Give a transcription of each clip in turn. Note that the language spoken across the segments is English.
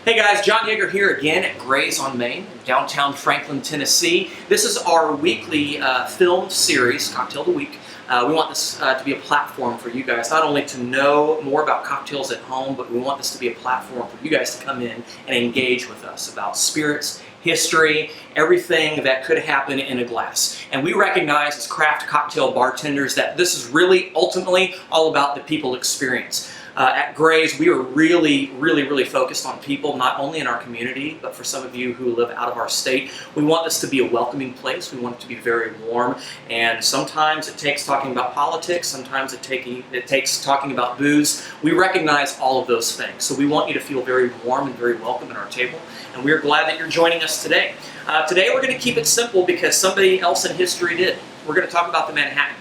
Hey guys, John Yeager here again at GRAYS on Main, downtown Franklin, Tennessee. This is our weekly film series, Cocktail of the Week. We want this to be a platform for you guys, not only to know more about cocktails at home, but we want this to be a platform for you guys to come in and engage with us about spirits, history, everything that could happen in a glass. And we recognize as craft cocktail bartenders that this is really ultimately all about the people experience. At GRAYS, we are really focused on people, not only in our community, but for some of you who live out of our state. We want this to be a welcoming place. We want it to be very warm. And sometimes it takes talking about politics. Sometimes it takes talking about booze. We recognize all of those things. So we want you to feel very warm and very welcome at our table. And we are glad that you're joining us today. Today we're going to keep it simple because somebody else in history did. We're going to talk about the Manhattan.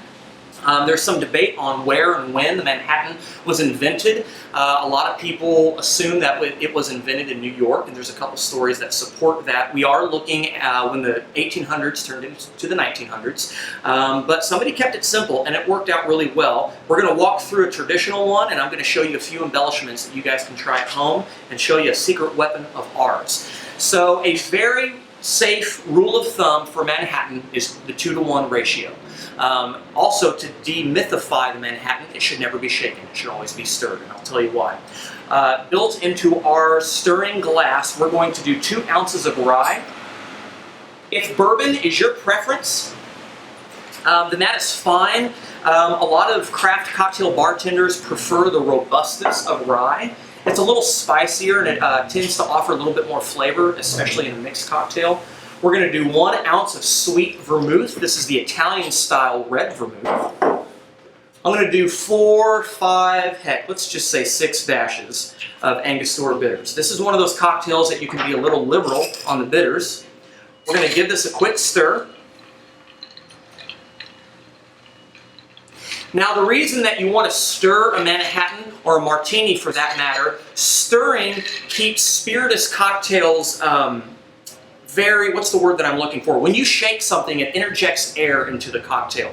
There's some debate on where and when the Manhattan was invented. A lot of people assume that it was invented in New York, and there's a couple stories that support that. We are looking at when the 1800s turned into the 1900s, but somebody kept it simple, and it worked out really well. We're going to walk through a traditional one, and I'm going to show you a few embellishments that you guys can try at home and show you a secret weapon of ours. So a very safe rule of thumb for Manhattan is the 2-to-1 ratio. Also, to demythify the Manhattan, it should never be shaken. It should always be stirred, and I'll tell you why. Built into our stirring glass, we're going to do 2 ounces of rye. If bourbon is your preference, then that is fine. A lot of craft cocktail bartenders prefer the robustness of rye. It's a little spicier, and it tends to offer a little bit more flavor, especially in a mixed cocktail. We're going to do 1 ounce of sweet vermouth. This is the Italian-style red vermouth. I'm going to do 4, 5, heck, let's just say 6 dashes of Angostura bitters. This is one of those cocktails that you can be a little liberal on the bitters. We're going to give this a quick stir. Now, the reason that you want to stir a Manhattan, or a martini for that matter, stirring keeps spirituous cocktails what's the word that I'm looking for? When you shake something, it interjects air into the cocktail.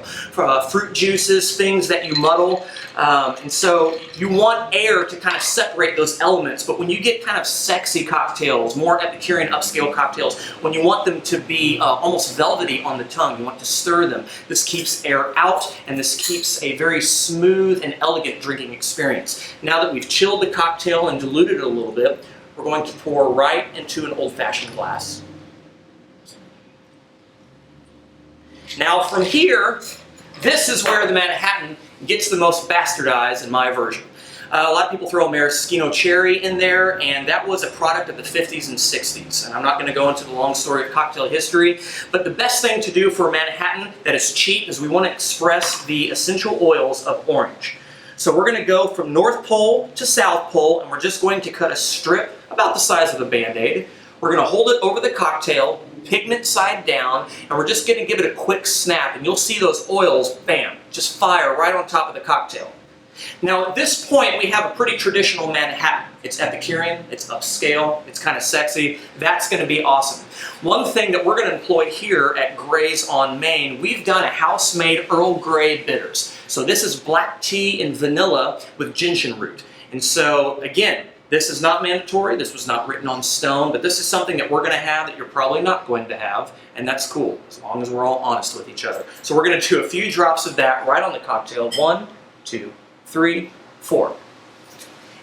Fruit juices, things that you muddle, and so you want air to kind of separate those elements, but when you get kind of sexy cocktails, more epicurean upscale cocktails, when you want them to be almost velvety on the tongue, you want to stir them. This keeps air out, and this keeps a very smooth and elegant drinking experience. Now that we've chilled the cocktail and diluted it a little bit, we're going to pour right into an old-fashioned glass. Now from here, this is where the Manhattan gets the most bastardized in my version. A lot of people throw a maraschino cherry in there, and that was a product of the 50s and 60s. And I'm not going to go into the long story of cocktail history, but the best thing to do for a Manhattan that is cheap is we want to express the essential oils of orange. So we're going to go from North Pole to South Pole, and we're just going to cut a strip about the size of a Band-Aid. We're going to hold it over the cocktail, pigment side down, and we're just going to give it a quick snap, and you'll see those oils, bam, just fire right on top of the cocktail. Now at this point we have a pretty traditional Manhattan. It's epicurean, it's upscale, it's kind of sexy. That's going to be awesome. One thing that we're going to employ here at GRAYS on Main, we've done a house-made Earl Grey bitters. So this is black tea and vanilla with gentian root. And so again, this is not mandatory, this was not written on stone, but this is something that we're going to have that you're probably not going to have, and that's cool, as long as we're all honest with each other. So we're going to do a few drops of that right on the cocktail. 1, 2, 3, 4.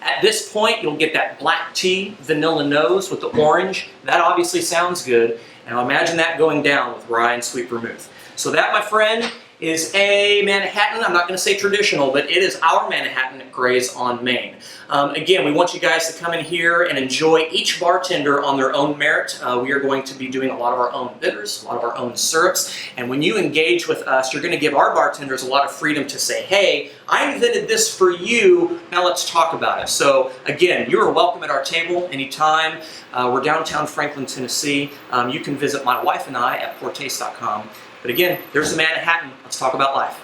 At this point, you'll get that black tea, vanilla nose with the orange. That obviously sounds good, and I'll imagine that going down with rye and sweet vermouth. So that, my friend, is a Manhattan. I'm not going to say traditional, but it is our Manhattan at GRAYS on Main. Again, we want you guys to come in here and enjoy each bartender on their own merit. We are going to be doing a lot of our own bitters, a lot of our own syrups, and when you engage with us, you're going to give our bartenders a lot of freedom to say, hey, I invented this for you, now let's talk about it. So again, you are welcome at our table anytime. We're downtown Franklin, Tennessee. You can visit my wife and I at PourTaste.com. But again, there's the Manhattan. Let's talk about life.